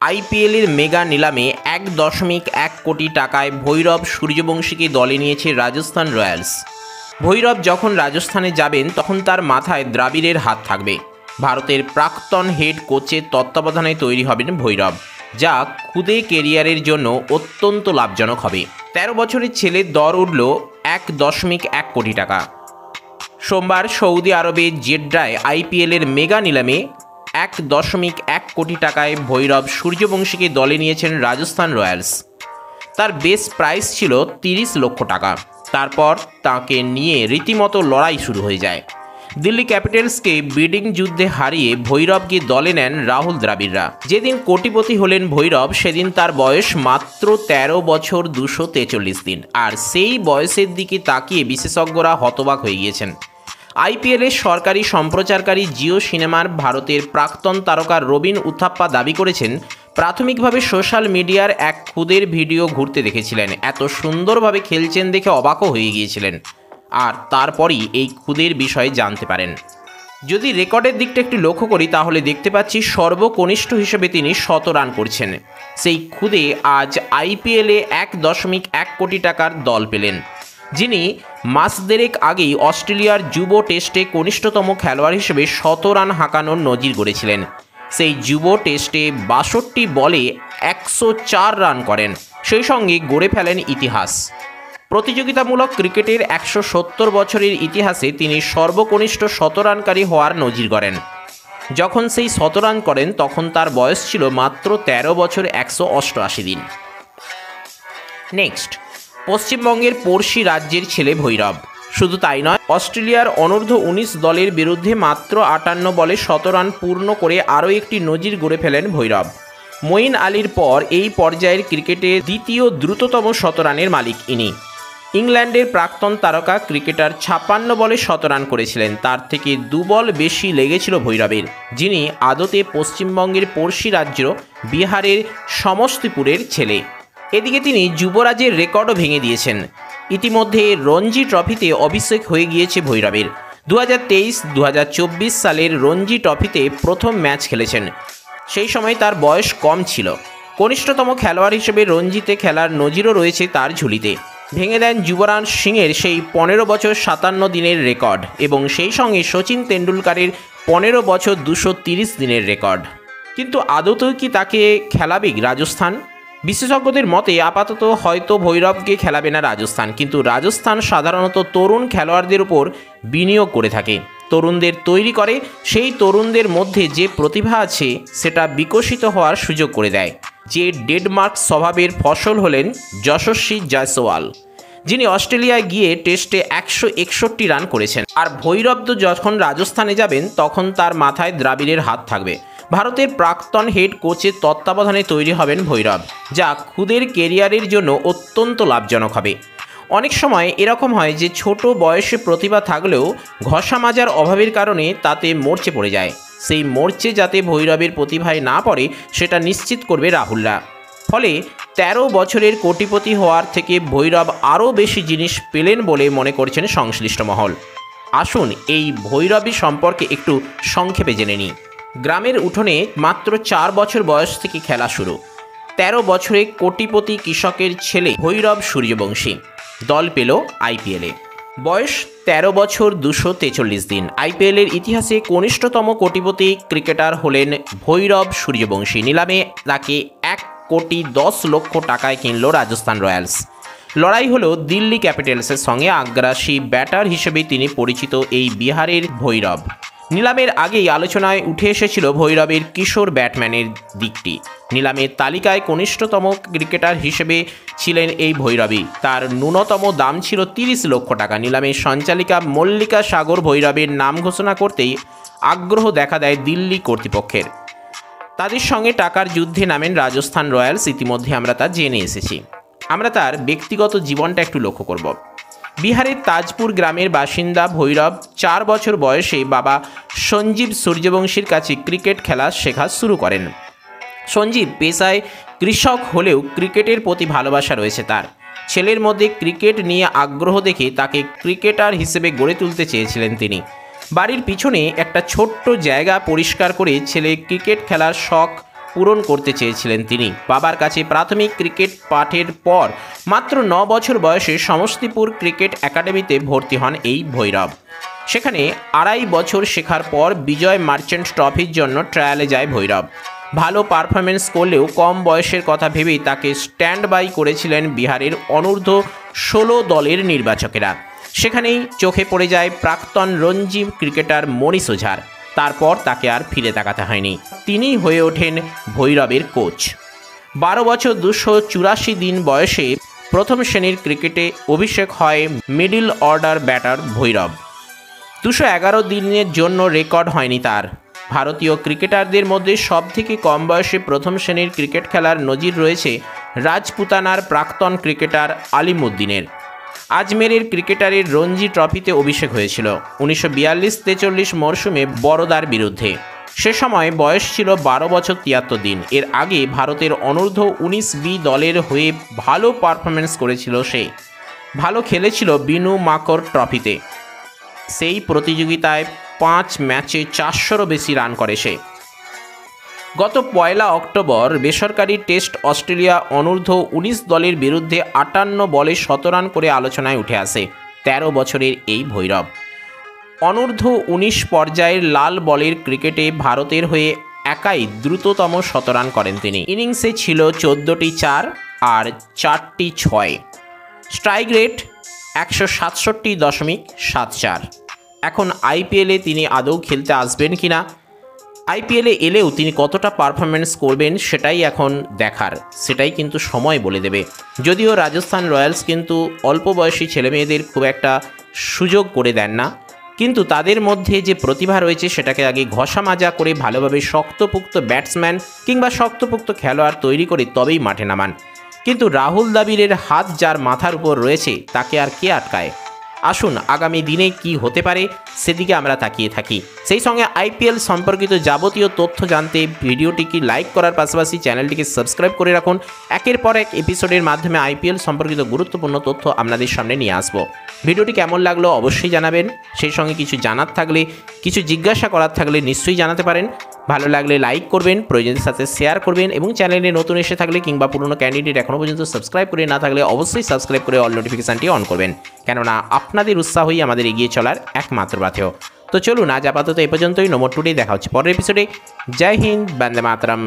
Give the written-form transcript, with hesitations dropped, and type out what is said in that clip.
আইপিএলের মেগা নিলামে 1.1 কোটি টাকায় ভৈরব সূর্যবংশীকে দলে নিয়েছে রাজস্থান রয়্যালস। ভৈরব যখন রাজস্থানে যাবেন তখন তার মাথায় দ্রাবিড়ের হাত থাকবে। ভারতের প্রাক্তন হেড কোচের তত্ত্বাবধানে তৈরি হবেন ভৈরব, যা খুদে কেরিয়ারের জন্য অত্যন্ত লাভজনক হবে। 13 বছরের ছেলের দর উঠল 1.1 কোটি টাকা। সোমবার সৌদি আরবের জেড্ডায় আইপিএলের মেগা নিলামে 1.1 কোটি টাকায় ভৈরব সূর্যবংশীকে দলে নিয়েছেন রাজস্থান রয়্যালস। তার বেস প্রাইস ছিল 30 লক্ষ টাকা। তারপর তাকে নিয়ে রীতিমতো লড়াই শুরু হয়ে যায়। দিল্লি ক্যাপিটালসকে বিডিং যুদ্ধে হারিয়ে ভৈরবকে দলে নেন রাহুল দ্রাবিড়রা। যেদিন কোটিপতি হলেন ভৈরব, সেদিন তার বয়স মাত্র 13 বছর 243 দিন। আর সেই বয়সের দিকে তাকিয়ে বিশেষজ্ঞরা হতবাক হয়ে গিয়েছেন। আইপিএলের সরকারি সম্প্রচারকারী জিও সিনেমার ভারতের প্রাক্তন তারকা রবিন উথাপ্পা দাবি করেছেন, প্রাথমিকভাবে সোশ্যাল মিডিয়ার এক খুদের ভিডিও ঘুরতে দেখেছিলেন। এত সুন্দরভাবে খেলছেন দেখে অবাকও হয়ে গিয়েছিলেন, আর তারপরই এই খুদের বিষয়ে জানতে পারেন। যদি রেকর্ডের দিকটা একটু লক্ষ্য করি তাহলে দেখতে পাচ্ছি সর্বকনিষ্ঠ হিসেবে তিনি 100 রান করছেন। সেই খুদে আজ আইপিএলে 1.1 কোটি টাকার দল পেলেন, যিনি মাস দেড়েক আগেই অস্ট্রেলিয়ার যুব টেস্টে কনিষ্ঠতম খেলোয়াড় হিসেবে 100 রান হাঁকানোর নজির গড়েছিলেন। সেই যুব টেস্টে 62 বলে 104 রান করেন, সেই সঙ্গে গড়ে ফেলেন ইতিহাস। প্রতিযোগিতামূলক ক্রিকেটের 170 বছরের ইতিহাসে তিনি সর্বকনিষ্ঠ 100 রানকারী হওয়ার নজির গড়েন। যখন সেই 100 রান করেন তখন তার বয়স ছিল মাত্র 13 বছর 188 দিন। নেক্সট, পশ্চিমবঙ্গের পড়শি রাজ্যের ছেলে ভৈরব। শুধু তাই নয়, অস্ট্রেলিয়ার অনূর্ধ্ব 19 দলের বিরুদ্ধে মাত্র 58 বলে 100 রান পূর্ণ করে আরও একটি নজির গড়ে ফেলেন ভৈরব। মঈন আলীর পর এই পর্যায়ের ক্রিকেটে দ্বিতীয় দ্রুততম 100 রানের মালিক ইনি। ইংল্যান্ডের প্রাক্তন তারকা ক্রিকেটার 56 বলে 100 রান করেছিলেন। তার থেকে 2 বল বেশি লেগেছিল ভৈরবের, যিনি আদতে পশ্চিমবঙ্গের পড়শি রাজ্য বিহারের সমস্তিপুরের ছেলে। এদিকে তিনি যুবরাজের রেকর্ডও ভেঙে দিয়েছেন। ইতিমধ্যে রঞ্জি ট্রফিতে অভিষেক হয়ে গিয়েছে ভৈরবের। 2023-2024 সালের রঞ্জি ট্রফিতে প্রথম ম্যাচ খেলেছেন। সেই সময় তার বয়স কম ছিল। কনিষ্ঠতম খেলোয়াড় হিসেবে রঞ্জিতে খেলার নজিরও রয়েছে তার ঝুলিতে। ভেঙে দেন যুবরাজ সিংয়ের সেই 15 বছর 57 দিনের রেকর্ড, এবং সেই সঙ্গে সচিন তেন্ডুলকারের 15 বছর 230 দিনের রেকর্ড। কিন্তু আদতেও কি তাকে খেলাবে রাজস্থান? বিশেষজ্ঞদের মতে আপাতত হয়তো ভৈরবকে খেলাবে না রাজস্থান, কিন্তু রাজস্থান সাধারণত তরুণ খেলোয়াড়দের উপর বিনিয়োগ করে থাকে, তরুণদের তৈরি করে। সেই তরুণদের মধ্যে যে প্রতিভা আছে সেটা বিকশিত হওয়ার সুযোগ করে দেয়। যে ডেনমার্ক স্বভাবের ফসল হলেন যশস্বী জয়সওয়াল, যিনি অস্ট্রেলিয়ায় গিয়ে টেস্টে 161 রান করেছেন। আর ভৈরব তো যখন রাজস্থানে যাবেন তখন তার মাথায় দ্রাবিড়ের হাত থাকবে। ভারতের প্রাক্তন হেড কোচের তত্ত্বাবধানে তৈরি হবেন ভৈরব, যা খুদের কেরিয়ারের জন্য অত্যন্ত লাভজনক হবে। অনেক সময় এরকম হয় যে ছোট বয়সে প্রতিভা থাকলেও ঘষা মাজার অভাবের কারণে তাতে মরচে পড়ে যায়। সেই মরচে যাতে ভৈরবের প্রতিভায় না পড়ে সেটা নিশ্চিত করবে রাহুলরা। ফলে 13 বছরের কোটিপতি হওয়ার থেকে ভৈরব আরও বেশি জিনিস পেলেন বলে মনে করছেন সংশ্লিষ্ট মহল। আসুন এই ভৈরবী সম্পর্কে একটু সংক্ষেপে জেনে নিই। গ্রামের উঠোনে মাত্র 4 বছর বয়স থেকে খেলা শুরু। 13 বছরে কোটিপতি কৃষকের ছেলে ভৈরব সূর্যবংশী দল পেল আইপিএলে। বয়স 13 বছর 243 দিন। আইপিএলের ইতিহাসে কনিষ্ঠতম কোটিপতি ক্রিকেটার হলেন ভৈরব সূর্যবংশী। নিলামে তাকে 1,10,00,000 টাকায় কিনল রাজস্থান রয়্যালস। লড়াই হলো দিল্লি ক্যাপিটালসের সঙ্গে। আগ্রাসী ব্যাটার হিসেবে তিনি পরিচিত এই বিহারের ভৈরব। নিলামের আগেই আলোচনায় উঠে এসেছিল ভৈরবের কিশোর ব্যাটম্যানের দিকটি। নিলামের তালিকায় কনিষ্ঠতম ক্রিকেটার হিসেবে ছিলেন এই ভৈরবী। তার ন্যূনতম দাম ছিল 30 লক্ষ টাকা। নিলামের সঞ্চালিকা মল্লিকা সাগর ভৈরবের নাম ঘোষণা করতেই আগ্রহ দেখা দেয় দিল্লি কর্তৃপক্ষের। তাদের সঙ্গে টাকার যুদ্ধে নামেন রাজস্থান রয়্যালস। ইতিমধ্যে আমরা তা জেনে এসেছি। আমরা তার ব্যক্তিগত জীবনটা একটু লক্ষ্য করব। বিহারের তাজপুর গ্রামের বাসিন্দা ভৈরব 4 বছর বয়সে বাবা সঞ্জীব সূর্যবংশীর কাছে ক্রিকেট খেলা শেখা শুরু করেন। সঞ্জীব পেশায় কৃষক হলেও ক্রিকেটের প্রতি ভালোবাসা রয়েছে তার। ছেলের মধ্যে ক্রিকেট নিয়ে আগ্রহ দেখে তাকে ক্রিকেটার হিসেবে গড়ে তুলতে চেয়েছিলেন তিনি। বাড়ির পিছনে একটা ছোট্ট জায়গা পরিষ্কার করে ছেলে ক্রিকেট খেলার শখ পূরণ করতে চেয়েছিলেন তিনি। বাবার কাছে প্রাথমিক ক্রিকেট পাঠের পর মাত্র 9 বছর বয়সে সমস্তিপুর ক্রিকেট একাডেমিতে ভর্তি হন এই ভৈরব। সেখানে 2.5 বছর শেখার পর বিজয় মার্চেন্ট ট্রফির জন্য ট্রায়ালে যায় ভৈরব। ভালো পারফরমেন্স করলেও কম বয়সের কথা ভেবেই তাকে স্ট্যান্ড বাই করেছিলেন বিহারের অনূর্ধ্ব 16 দলের নির্বাচকেরা। সেখানেই চোখে পড়ে যায় প্রাক্তন রঞ্জি ক্রিকেটার মনীষ ওঝার। তারপর তাকে আর ফিরে তাকাতে হয়নি, তিনিই হয়ে ওঠেন ভৈরবের কোচ। 12 বছর 284 দিন বয়সে প্রথম শ্রেণীর ক্রিকেটে অভিষেক হয় মিডল অর্ডার ব্যাটার ভৈরব। 211 দিনের জন্য রেকর্ড হয়নি তার। ভারতীয় ক্রিকেটারদের মধ্যে সবথেকে কম বয়সে প্রথম শ্রেণীর ক্রিকেট খেলার নজির রয়েছে রাজপুতানার প্রাক্তন ক্রিকেটার আলিমুদ্দিনের। আজমেরের ক্রিকেটারের রঞ্জি ট্রফিতে অভিষেক হয়েছিল 1942-43 মরশুমে বরোদার বিরুদ্ধে। সে সময় বয়স ছিল 12 বছর 73 দিন। এর আগে ভারতের অনূর্ধ্ব 19B দলের হয়ে ভালো পারফরমেন্স করেছিল সে। ভালো খেলেছিল বিনু মাকর ট্রফিতে। সেই প্রতিযোগিতায় 5 ম্যাচে 400রও বেশি রান করে সে। গত 1 অক্টোবর বেসরকারি টেস্ট অস্ট্রেলিয়া অনূর্ধ্ব 19 দলের বিরুদ্ধে 58 বলে 100 রান করে আলোচনায় উঠে আসে 13 বছরের এই ভৈরব। অনূর্ধ্ব 19 পর্যায়ের লাল বলের ক্রিকেটে ভারতের হয়ে একাই দ্রুততম 100 রান করেন তিনি। ইনিংসে ছিল 14টি 4 আর 4টি 6। Strike rate 167.74। এখন আইপিএলে তিনি আদৌ খেলতে আসবেন কিনা, আইপিএলে এলেও তিনি কতটা পারফরমেন্স করবেন সেটাই এখন দেখার, সেটাই কিন্তু সময় বলে দেবে। যদিও রাজস্থান রয়্যালস কিন্তু অল্প বয়সী ছেলেমেয়েদের খুব একটা সুযোগ করে দেন না, কিন্তু তাদের মধ্যে যে প্রতিভা রয়েছে সেটাকে আগে ঘষা মাজা করে ভালোভাবে শক্তপোক্ত ব্যাটসম্যান কিংবা শক্তপোক্ত খেলোয়াড় তৈরি করে তবেই মাঠে নামান। কিন্তু রাহুল দ্রাবিড়ের হাত যার মাথার উপর রয়েছে তাকে আর কে আটকায়? আসুন আগামী দিনে কি হতে পারে সেদিকে আমরা তাকিয়ে থাকি। সেই সঙ্গে আইপিএল সম্পর্কিত যাবতীয় তথ্য জানতে ভিডিওটিকে লাইক করার পাশাপাশি চ্যানেলটিকে সাবস্ক্রাইব করে রাখুন। একের পর এক এপিসোডের মাধ্যমে আইপিএল সম্পর্কিত গুরুত্বপূর্ণ তথ্য আপনাদের সামনে নিয়ে আসব। ভিডিওটি কেমন লাগলো অবশ্যই জানাবেন। সেই সঙ্গে কিছু জানার থাকলে, কিছু জিজ্ঞাসা করার থাকলে নিশ্চয়ই জানাতে পারেন। ভালো লাগলে লাইক করবেন, প্রয়োজনের সাথে শেয়ার করবেন এবং চ্যানেলে নতুন এসে থাকলে কিংবা পুরনো ক্যান্ডিডেট এখনও পর্যন্ত সাবস্ক্রাইব করে না থাকলে অবশ্যই সাবস্ক্রাইব করে অল নোটিফিকেশানটি অন করবেন, কেননা আপনাদের উৎসাহই আমাদের এগিয়ে চলার একমাত্র পাথেয়। তো চলুন আজ আপাতত এ পর্যন্তই। নম্বর টুডে দেখা হচ্ছে পরের এপিসোডে। জয় হিন্দ, বন্দে মাতরম।